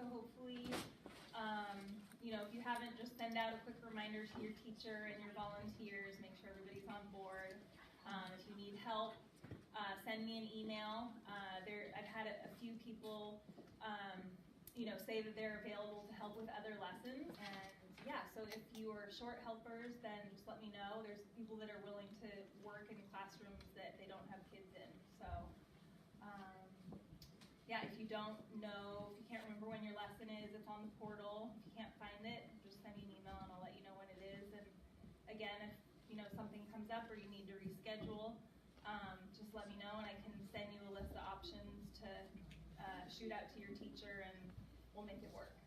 so hopefully, you know, if you haven't, just send out a quick reminder to your teacher and your volunteers, make sure everybody's on board. If you need help, send me an email. I've had a few people, you know, say that they're available to help with other lessons, and yeah, so if you are short helpers, then just let me know. There's people that are willing to work in classrooms that they don't have kids in, so yeah, if you don't know, if you can't remember when your lesson is, it's on the portal. If you can't find it, just send me an email and I'll let you know when it is. And again, if you know something comes up or you need to reschedule, just let me know and I can send you a list of options to shoot out to your teacher and we'll make it work.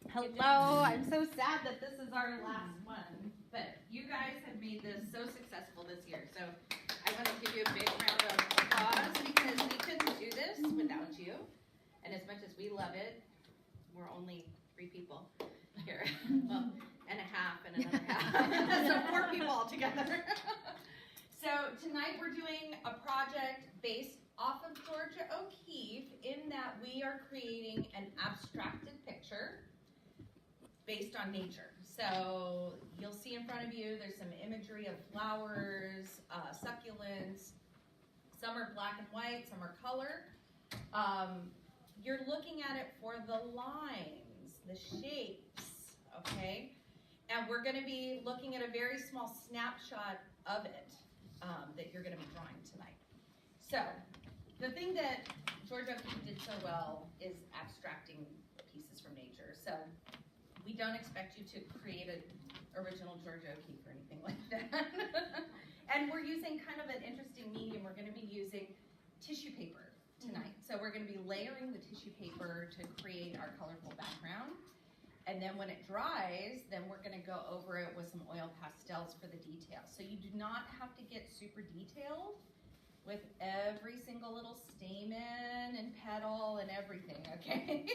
Hello, I'm so sad that this is our last one, but you guys have made this so successful this year. So I want to give you a big round of applause because we couldn't do this without you. And as much as we love it, we're only 3 people here. Well, and a half and another half. So 4 people altogether. So tonight we're doing a project based off of Georgia O'Keeffe in that we are creating an abstracted picture based on nature. So you'll see in front of you, there's some imagery of flowers, succulents. Some are black and white, some are color. You're looking at it for the lines, the shapes, okay? And we're gonna be looking at a very small snapshot of it that you're gonna be drawing tonight. So the thing that Georgia O'Keeffe did so well is abstracting pieces from nature. So we don't expect you to create an original Georgia O'Keeffe or anything like that. And we're using kind of an interesting medium. We're going to be using tissue paper tonight. So we're going to be layering the tissue paper to create our colorful background. And then when it dries, then we're going to go over it with some oil pastels for the details. So you do not have to get super detailed with every single little stamen and petal and everything, okay?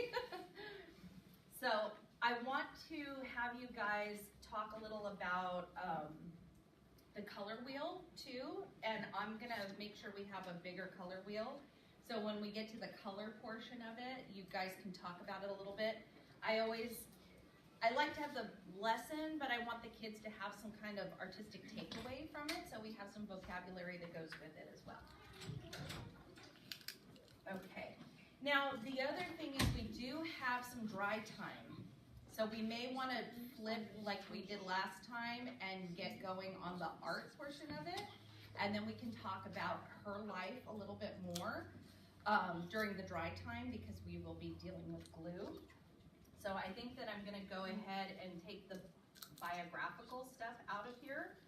So I want to have you guys talk a little about the color wheel too, and I'm gonna make sure we have a bigger color wheel. So when we get to the color portion of it, you guys can talk about it a little bit. I like to have the lesson, but I want the kids to have some kind of artistic takeaway from it, so we have some vocabulary that goes with it as well. Okay, now the other thing is we do have some dry time. So we may want to flip like we did last time and get going on the art portion of it. And then we can talk about her life a little bit more during the dry time because we will be dealing with glue. So I think that I'm going to go ahead and take the biographical stuff out of here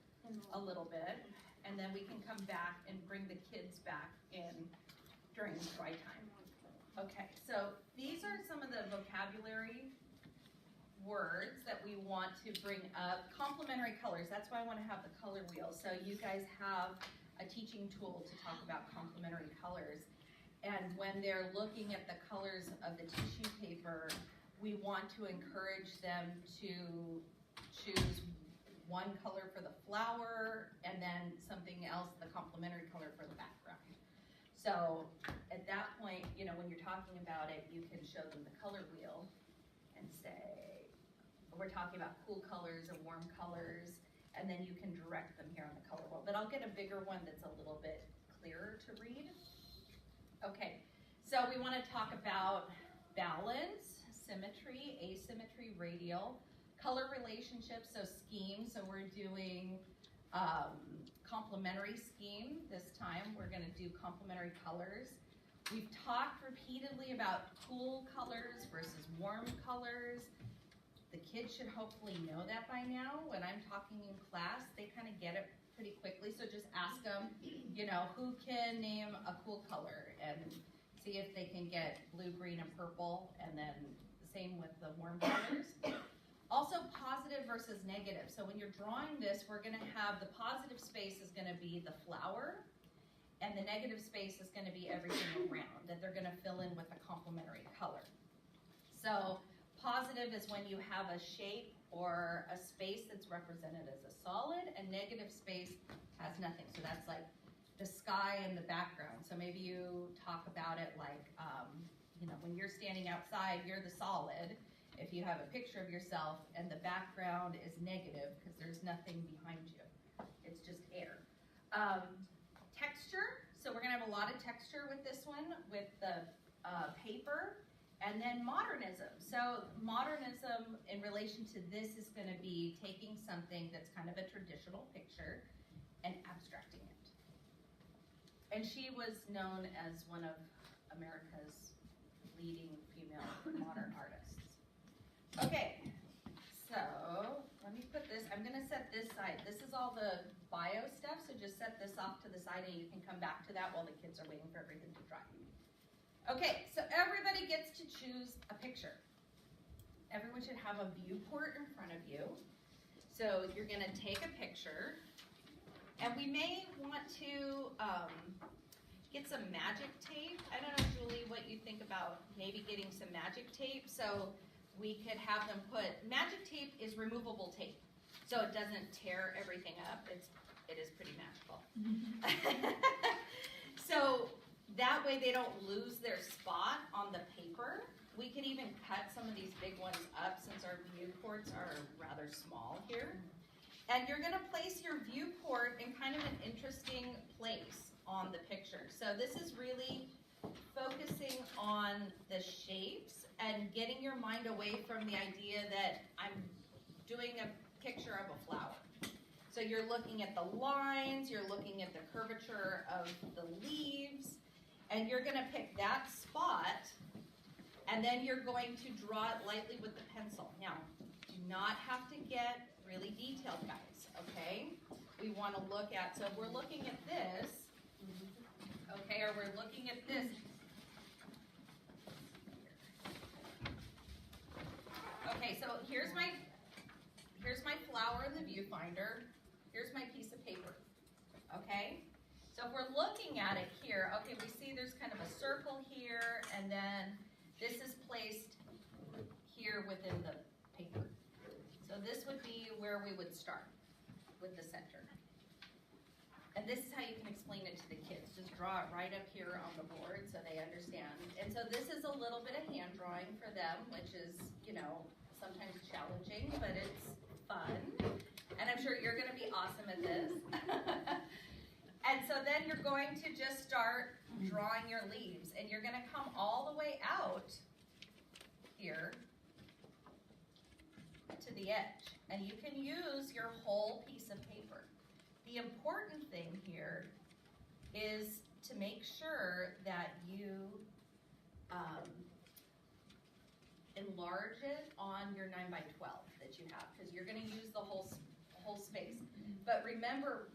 a little bit. And then we can come back and bring the kids back in during dry time. Okay, so these are some of the vocabulary words that we want to bring up. Complementary colors, that's why I want to have the color wheel. So you guys have a teaching tool to talk about complementary colors. And when they're looking at the colors of the tissue paper, we want to encourage them to choose one color for the flower and then something else, the complementary color for the background. So at that point, you know, when you're talking about it, you can show them the color wheel and say, we're talking about cool colors or warm colors, and then you can direct them here on the color wheel. But I'll get a bigger one that's a little bit clearer to read. Okay, so we want to talk about balance, symmetry, asymmetry, radial, color relationships, so scheme. So we're doing complementary scheme this time. We're going to do complementary colors. We've talked repeatedly about cool colors versus warm colors. The kids should hopefully know that by now. When I'm talking in class, they kind of get it pretty quickly. So just ask them, you know, who can name a cool color and see if they can get blue, green, and purple, and then the same with the warm colors. Also positive versus negative. So when you're drawing this, we're going to have the positive space is going to be the flower, and the negative space is going to be everything around that they're going to fill in with a complementary color. So positive is when you have a shape or a space that's represented as a solid, and negative space has nothing. So that's like the sky in the background. So maybe you talk about it like you know, when you're standing outside, you're the solid. If you have a picture of yourself and the background is negative because there's nothing behind you, it's just air. Texture, so we're gonna have a lot of texture with this one, with the paper. And then modernism. So modernism in relation to this is gonna be taking something that's kind of a traditional picture and abstracting it. And she was known as one of America's leading female modern artists. Okay, so let me put this, I'm gonna set this side. This is all the bio stuff, so just set this off to the side and you can come back to that while the kids are waiting for everything to dry. Okay, so everybody gets to choose a picture. Everyone should have a viewport in front of you. So you're gonna take a picture, and we may want to get some magic tape. I don't know, Julie, what you think about maybe getting some magic tape. So we could have them put, magic tape is removable tape. So it doesn't tear everything up. It is pretty magical. So that way they don't lose their spot on the paper. We could even cut some of these big ones up since our viewports are rather small here. And you're gonna place your viewport in kind of an interesting place on the picture. So this is really focusing on the shapes and getting your mind away from the idea that I'm doing a picture of a flower. So you're looking at the lines, you're looking at the curvature of the leaves, and you're gonna pick that spot, and then you're going to draw it lightly with the pencil. Now, do not have to get really detailed, guys, okay? We wanna look at, so if we're looking at this, okay, or we're looking at this. Okay, so here's my flower in the viewfinder. Here's my piece of paper, okay? So if we're looking at it here, okay, we see there's kind of a circle here, and then this is placed here within the paper. So this would be where we would start with the center. And this is how you can explain it to the kids. Just draw it right up here on the board so they understand. And so this is a little bit of hand drawing for them, which is, you know, sometimes challenging, but it's fun. And I'm sure you're gonna be awesome at this. And so then you're going to just start drawing your leaves, and you're gonna come all the way out here to the edge. And you can use your whole piece of paper. The important thing here is to make sure that you enlarge it on your 9x12 that you have, because you're gonna use the whole space. But remember,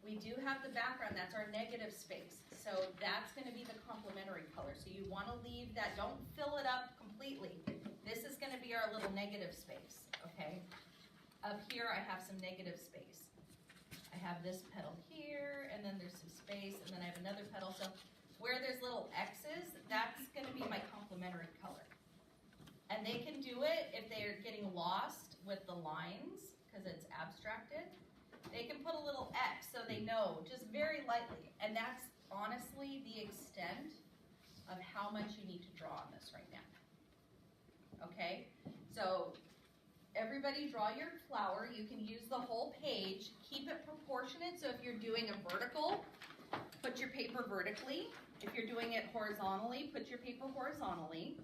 we do have the background, that's our negative space. So that's gonna be the complementary color. So you wanna leave that, don't fill it up completely. This is gonna be our little negative space, okay? Up here I have some negative space. I have this petal here, and then there's some space, and then I have another petal. So where there's little X's, that's gonna be my complementary color. And they can do it if they're getting lost with the lines, because it's abstracted. They can put a little X so they know, just very lightly. And that's honestly the extent of how much you need to draw on this right now. Okay, so everybody draw your flower. You can use the whole page. Keep it proportionate. So if you're doing a vertical, put your paper vertically. If you're doing it horizontally, put your paper horizontally.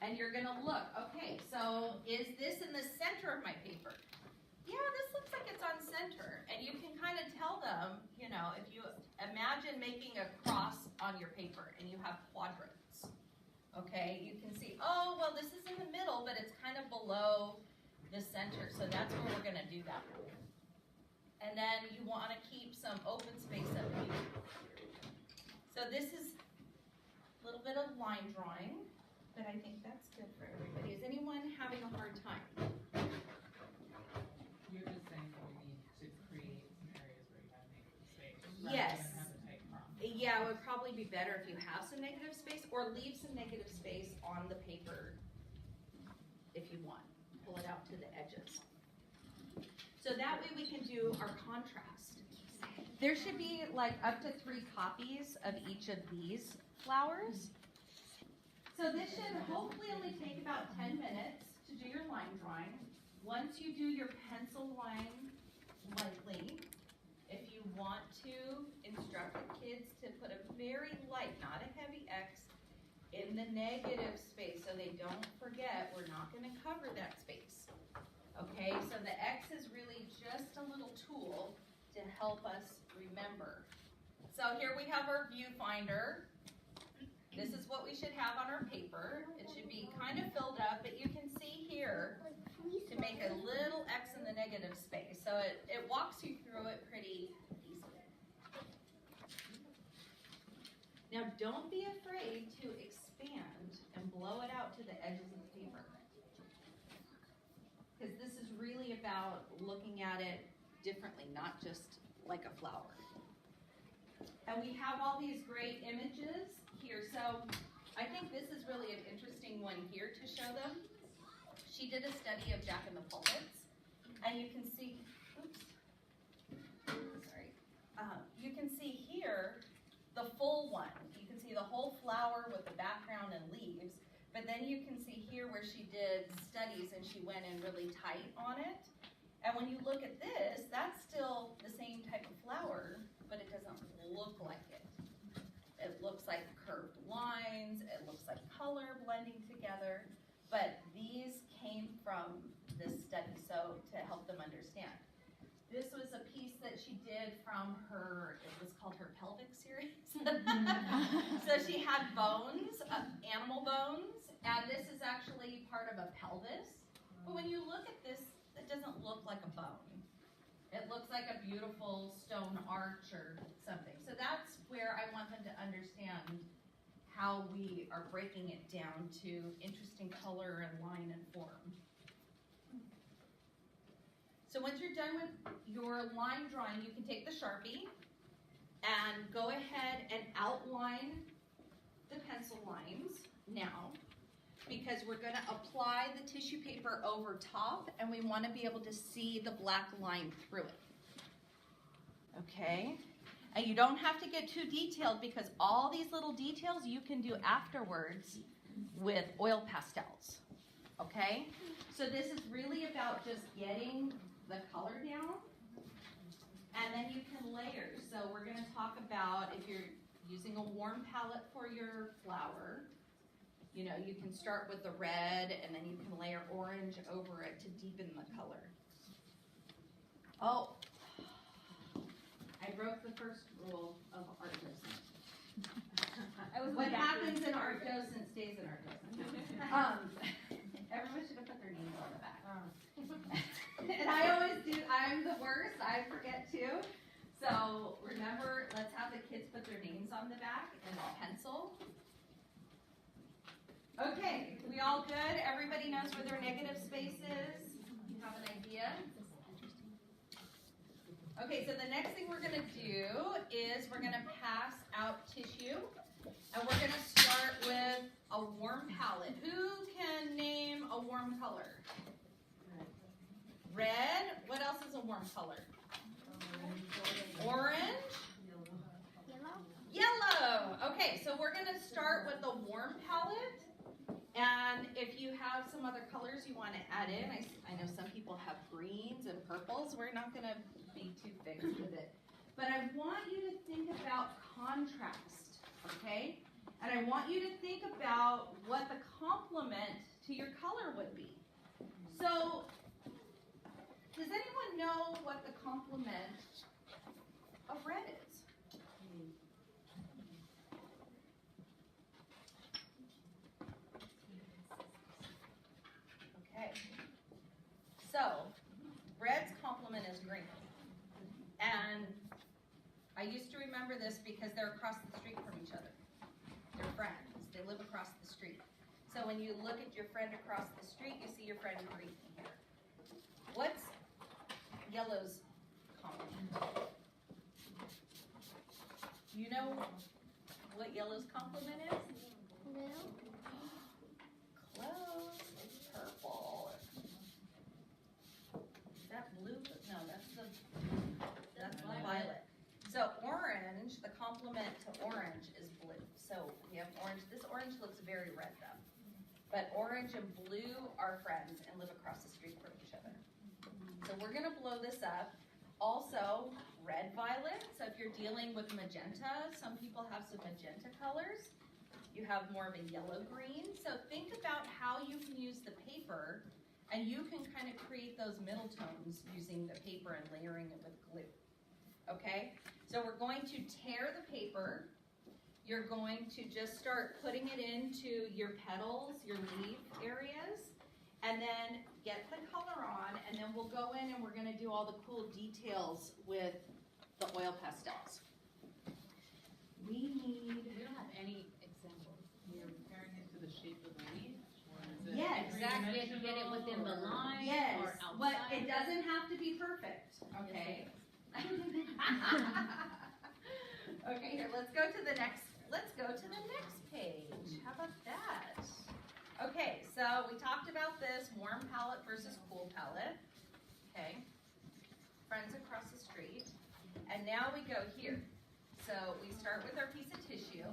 And you're gonna look, okay, so is this in the center of my paper? Yeah, this looks like it's on center. And you can kind of tell them, you know, if you imagine making a cross on your paper and you have quadrants, okay, you can see, oh, well, this is in the middle, but it's kind of below the center. So that's where we're gonna do that. And then you wanna keep some open space up here. So this is a little bit of line drawing, but I think that's good for everybody. Is anyone having a hard time? You're just saying that we need to create some areas where you have negative space. Yes. Rather than have a tight prompt. Yeah, it would probably be better if you have some negative space, or leave some negative space on the paper if you want. Pull it out to the edges. So that way we can do our contrast. There should be like up to 3 copies of each of these flowers. So this should hopefully only take about 10 minutes to do your line drawing. Once you do your pencil line lightly, if you want to instruct the kids to put a very light, not a heavy X, in the negative space so they don't forget, we're not going to cover that space. Okay, so the X is really just a little tool to help us remember. So here we have our viewfinder. This is what we should have on our paper. It should be kind of filled up, but you can see here to make a little X in the negative space. So it walks you through it pretty easily. Now don't be afraid to expand and blow it out to the edges of the paper. Because this is really about looking at it differently, not just like a flower. And we have all these great images here. So I think this is really an interesting one here to show them. She did a study of Jack in the Pulpits, and you can see, you can see here the full one. You can see the whole flower with the background and leaves, but then you can see here where she did studies and she went in really tight on it. And when you look at this, that's still the same type of flower, but it doesn't look like it. It looks like curved lines, it looks like color blending together, but these came from this study, so to help them understand. This was a piece that she did from her, it was called her pelvic series. So she had bones, animal bones, and this is actually part of a pelvis. But when you look at this, it doesn't look like a bone. It looks like a beautiful stone arch or something. So that's where I want them to understand how we are breaking it down to interesting color and line and form. So once you're done with your line drawing, you can take the Sharpie and go ahead and outline the pencil lines now, because we're going to apply the tissue paper over top and we want to be able to see the black line through it. Okay? And you don't have to get too detailed because all these little details you can do afterwards with oil pastels. Okay? So this is really about just getting the color down, and then you can layer. So we're going to talk about if you're using a warm palette for your flower, you know, you can start with the red and then you can layer orange over it to deepen the color. Oh, I broke the first rule of art docent. What happens in art docent stays in art docent. Everyone should have put their names on the back. And I always do, I'm the worst, I forget too. So remember, let's have the kids put their names on the back and a pencil. Okay, we all good? Everybody knows where their negative space is? You have an idea? Okay, so the next thing we're going to do is we're going to pass out tissue. And we're going to start with a warm palette. Who can name a warm color? Red. What else is a warm color? Orange. Yellow. Okay, so we're going to start with the warm palette. And if you have some other colors you want to add in, I know some people have greens and purples. We're not going to be too fixed with it. But I want you to think about contrast, okay? And I want you to think about what the complement to your color would be. So, does anyone know what the complement of red is? Okay. So, red's complement is green. And I used to remember this because they're across the street from each other. They're friends. They live across the street. So when you look at your friend across the street, you see your friend green here. What's yellow's complement? Do you know what yellow's complement is? No. Close. It's purple. Is that blue? No, that's violet. So orange, the complement to orange is blue. So we have orange. This orange looks very red though. but orange and blue are friends and live across the street from each other. So we're gonna blow this up. Also, red violet, so if you're dealing with magenta, some people have some magenta colors. You have more of a yellow green, so think about how you can use the paper and you can kind of create those middle tones using the paper and layering it with glue, okay? So we're going to tear the paper. You're going to just start putting it into your petals, your leaf areas, and then get the color on, and then we'll go in and we're gonna do all the cool details with the oil pastels. We need... We don't have any examples. We're comparing it to the shape of the leaf, or is it? Yes. Exactly, if you get it within the line Yes, or outside. but it doesn't have to be perfect, okay? Okay, here, let's go to the next page. How about that? Okay, so we talked about this warm palette versus cool palette. Okay, friends across the street. And now we go here. So we start with our piece of tissue,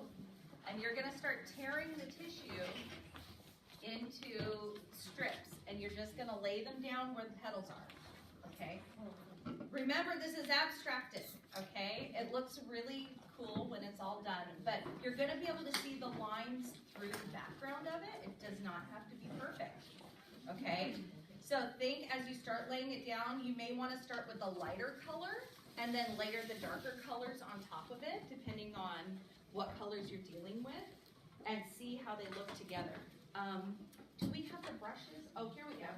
and you're gonna start tearing the tissue into strips, and you're just gonna lay them down where the petals are, okay? Remember, this is abstracted, okay? It looks really cool when it's all done, but you're gonna be able to see the lines through the background of it. It does not have to be perfect, okay? So think as you start laying it down, you may wanna start with a lighter color and then layer the darker colors on top of it, depending on what colors you're dealing with, and see how they look together. Do we have the brushes? Oh, here we go.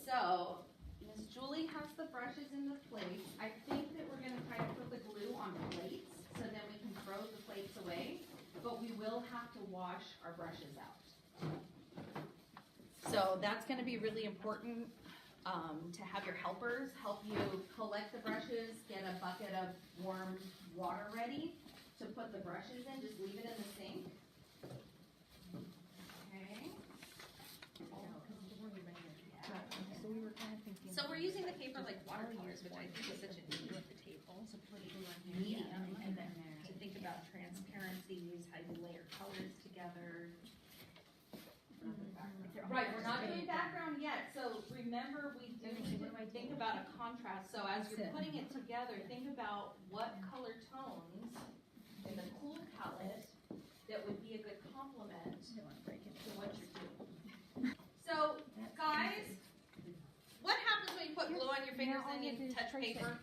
So, Miss Julie has the brushes in the plates. I think that we're gonna try to put the glue on the plates, so then we can throw the plates away, but we will have to wash our brushes out. So that's gonna be really important, to have your helpers help you collect the brushes, get a bucket of warm water ready to put the brushes in, just leave it in the sink. Okay. So we're using the paper like watercolors, which I think is such a neat at the table. Medium, and then to think about transparencies, how you layer colors together. Right, we're not doing background yet, so remember we do need to think about a contrast. So as you're putting it together, think about what color tones in the cool palette that would be a good complement to what you're doing. So guys, what happens when you put glue on your fingers and you touch paper?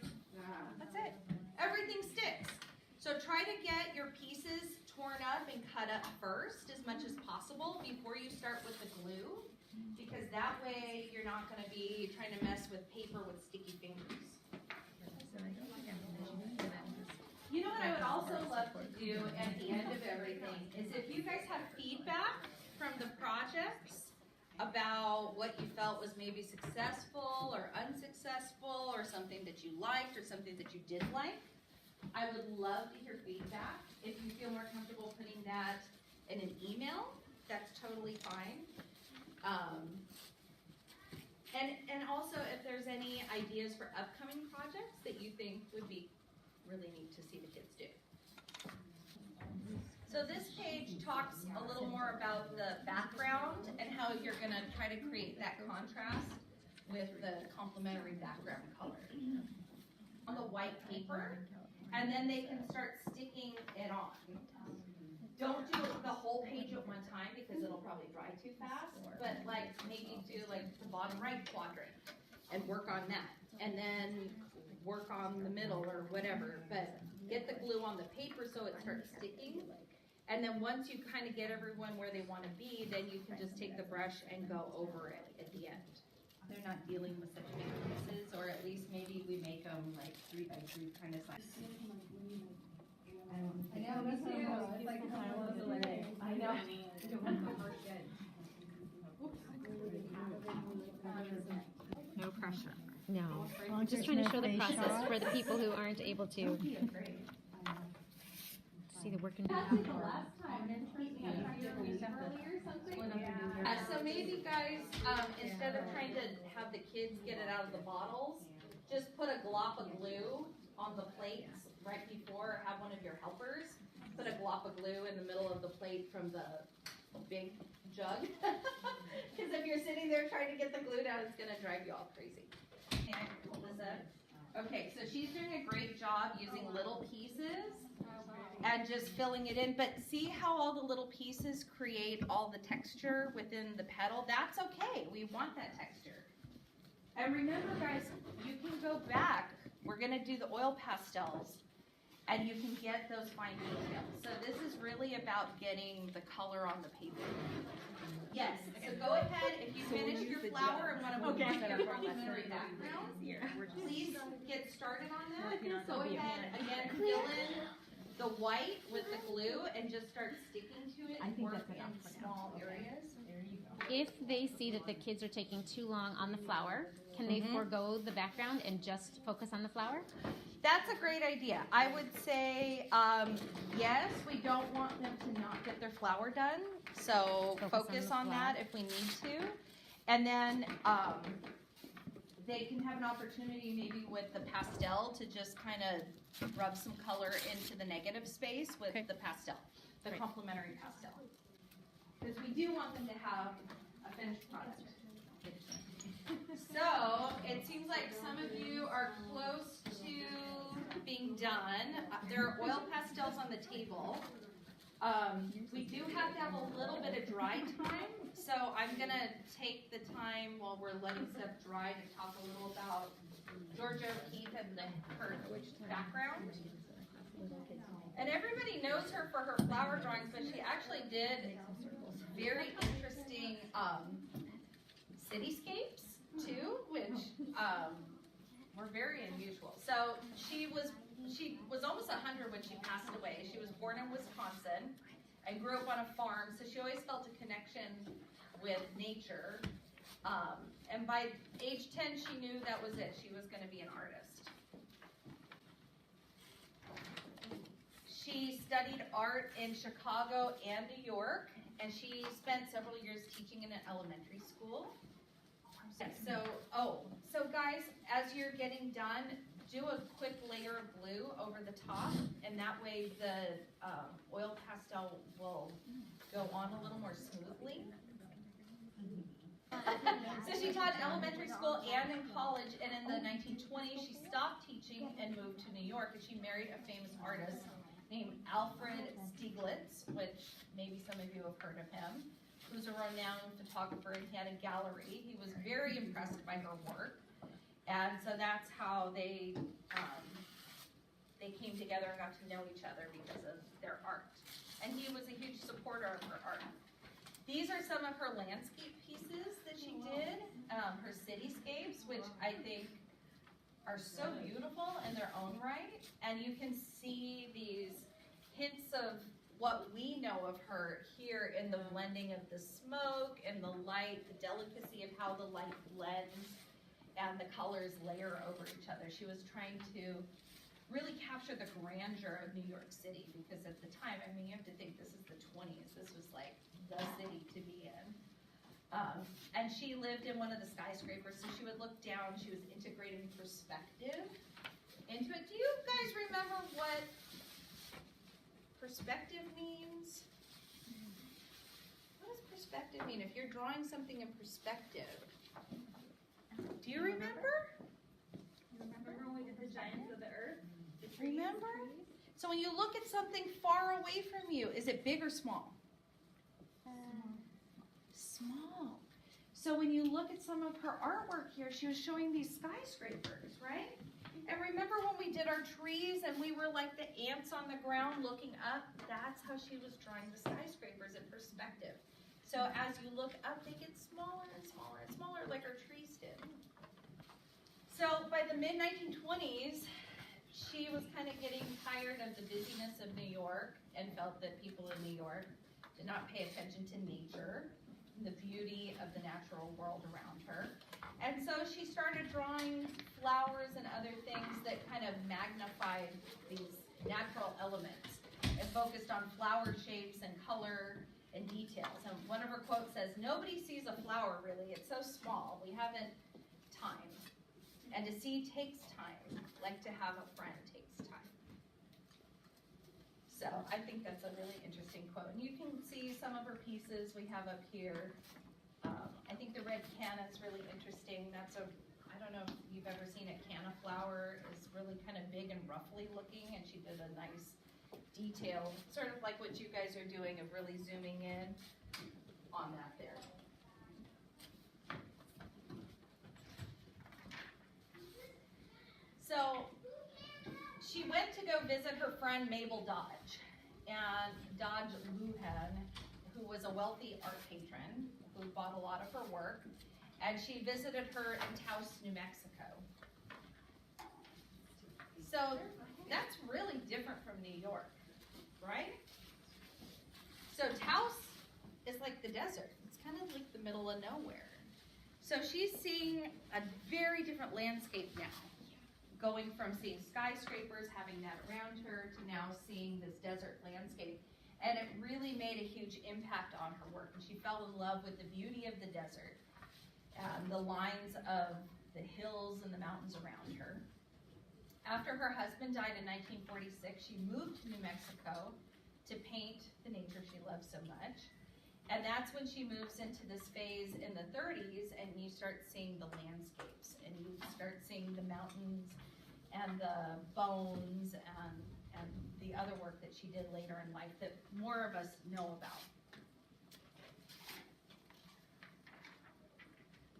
That's it. Everything sticks. So try to get your pieces torn up and cut up first as much as possible before you start with the glue, because that way you're not going to be trying to mess with paper with sticky fingers. You know what I would also love to do at the end of everything is if you guys have feedback from the projects about what you felt was maybe successful or unsuccessful, or something that you liked or something that you didn't like, I would love to hear feedback. If you feel more comfortable putting that in an email, that's totally fine. And also if there's any ideas for upcoming projects that you think would be really neat to see the kids do. So this page talks a little more about the background and how you're gonna try to create that contrast with the complementary background color on the white paper. And then they can start sticking it on. Don't do the whole page at one time because it'll probably dry too fast, but like maybe do like the bottom right quadrant and work on that. And then work on the middle or whatever, but get the glue on the paper so it starts sticking. And then once you kind of get everyone where they want to be, then you can just take the brush and go over it at the end. They're not dealing with such big pieces, or at least maybe we make them like 3x3 kind of size. I know, me too. It's like I know. No pressure. No, I'm just trying to show the process for the people who aren't able to see the work in That's like the last time, earlier or something. So maybe guys, instead of trying to have the kids get it out of the bottles, just put a glop of glue on the plates right before, or have one of your helpers put a glop of glue in the middle of the plate from the big jug. Because if you're sitting there trying to get the glue down, it's gonna drive you all crazy. Can I pull this up? Okay, so she's doing a great job using little pieces and just filling it in. But see how all the little pieces create all the texture within the petal? That's okay. We want that texture. And remember, guys, you can go back. We're gonna do the oil pastels, and you can get those fine details. So this is really about getting the color on the paper. Yes, so go ahead, if you finish your flower and want to move on to your complementary background, please get started on that. Go ahead, again, fill in the white with the glue and just start sticking to it and work in small areas. If they see that the kids are taking too long on the flower, can they forego the background and just focus on the flower? That's a great idea. I would say, yes, we don't want them to not get their flower done. So focus on that if we need to. And then they can have an opportunity maybe with the pastel to just kind of rub some color into the negative space with the pastel, the complementary pastel. Because we do want them to have a finished product. So it seems like some of you are close to being done. There are oil pastels on the table. We do have to have a little bit of dry time, so I'm going to take the time while we're letting stuff dry to talk a little about Georgia O'Keeffe and her background. And everybody knows her for her flower drawings, but she actually did very interesting cityscapes too, which were very unusual. So she was almost 100 when she passed away. She was born in Wisconsin and grew up on a farm, so she always felt a connection with nature. And by age 10, she knew that was it. She was going to be an artist. She studied art in Chicago and New York, and she spent several years teaching in an elementary school. So guys, as you're getting done, do a quick layer of glue over the top, and that way the oil pastel will go on a little more smoothly. So she taught in elementary school and in college, and in the 1920s she stopped teaching and moved to New York, and she married a famous artist named Alfred Stieglitz, which maybe some of you have heard of him, who's a renowned photographer, and he had a gallery. He was very impressed by her work, and so that's how they came together and got to know each other because of their art. And he was a huge supporter of her art. These are some of her landscape pieces that she did, her cityscapes, which I think are so beautiful in their own right. And you can see these hints of what we know of her here in the blending of the smoke and the light, the delicacy of how the light blends and the colors layer over each other. She was trying to really capture the grandeur of New York City, because at the time, I mean, you have to think this is the 20s. This was like the city to be in. And she lived in one of the skyscrapers, so she would look down. She was integrating perspective into it. Do you guys remember what perspective means? What does perspective mean? If you're drawing something in perspective, do you remember? Remember when we did the giants of the earth? Remember? So when you look at something far away from you, is it big or small? Small. So when you look at some of her artwork here, she was showing these skyscrapers, right? And remember when we did our trees and we were like the ants on the ground looking up? That's how she was drawing the skyscrapers in perspective. So as you look up, they get smaller and smaller and smaller, like our trees did. So by the mid-1920s, she was kind of getting tired of the busyness of New York and felt that people in New York did not pay attention to nature, the beauty of the natural world around her. And so she started drawing flowers and other things that kind of magnified these natural elements and focused on flower shapes and color and details. And one of her quotes says, "Nobody sees a flower really, it's so small, we haven't time. And to see takes time, like to have a friend takes time." So I think that's a really interesting quote. And you can see some of her pieces we have up here. I think the red canna is really interesting. I don't know if you've ever seen a canna flower. It's really kind of big and roughly looking, and she did a nice detail, sort of like what you guys are doing of really zooming in on that there. So she went to go visit her friend Mabel Dodge, and Dodge Luhan, who was a wealthy art patron who bought a lot of her work, and she visited her in Taos, New Mexico. So that's really different from New York, right? So Taos is like the desert. It's kind of like the middle of nowhere. So she's seeing a very different landscape now, going from seeing skyscrapers, having that around her, to now seeing this desert landscape. And it really made a huge impact on her work. And she fell in love with the beauty of the desert, the lines of the hills and the mountains around her. After her husband died in 1946, she moved to New Mexico to paint the nature she loved so much. And that's when she moves into this phase in the 30s, and you start seeing the landscapes, and you start seeing the mountains and the bones and the other work that she did later in life that more of us know about.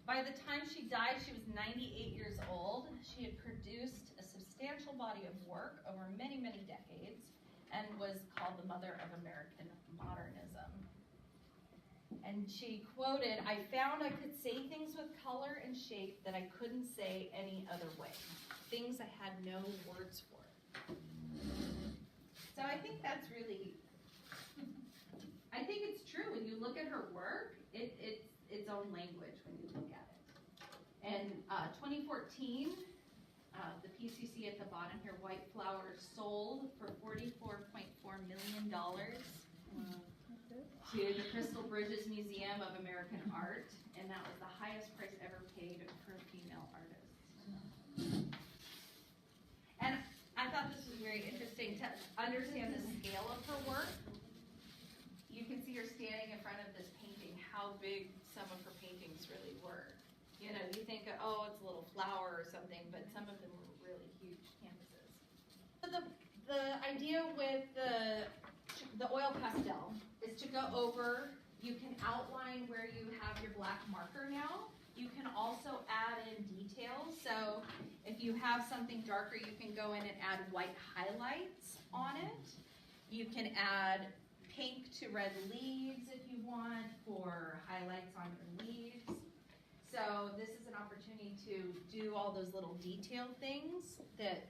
By the time she died, she was 98 years old. She had produced a substantial body of work over many, many decades and was called the mother of American modernism. And she quoted, "I found I could say things with color and shape that I couldn't say any other way. Things I had no words for." So I think that's really, I think it's true. When you look at her work, it's its own language when you look at it. In 2014, the PCC at the bottom here, White Flowers, sold for $44.4 million to the Crystal Bridges Museum of American Art, and that was the highest price ever paid for a female artist. And I thought this was very interesting to understand the scale of her work. You can see her standing in front of this painting, how big some of her paintings really were. You know, you think, oh, it's a little flower or something, but some of them were really huge canvases. So the idea with the oil pastel is to go over, you can outline where you have your black marker now. You can also add in details. So if you have something darker, you can go in and add white highlights on it. You can add pink to red leaves if you want for highlights on your leaves. So this is an opportunity to do all those little detail things that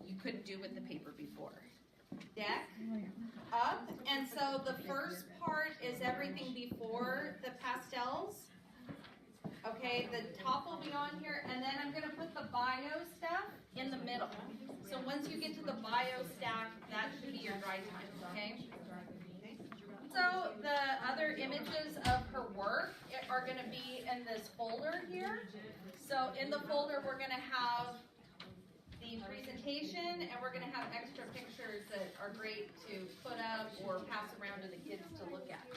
you couldn't do with the paper before. Deck up, and so the first part is everything before the pastels. Okay, the top will be on here, and then I'm going to put the bio stuff in the middle. So once you get to the bio stack, that should be your dry time, okay? So the other images of her work are going to be in this folder here. So in the folder, we're going to have the presentation, and we're going to have extra pictures that are great to put up or pass around to the kids to look at.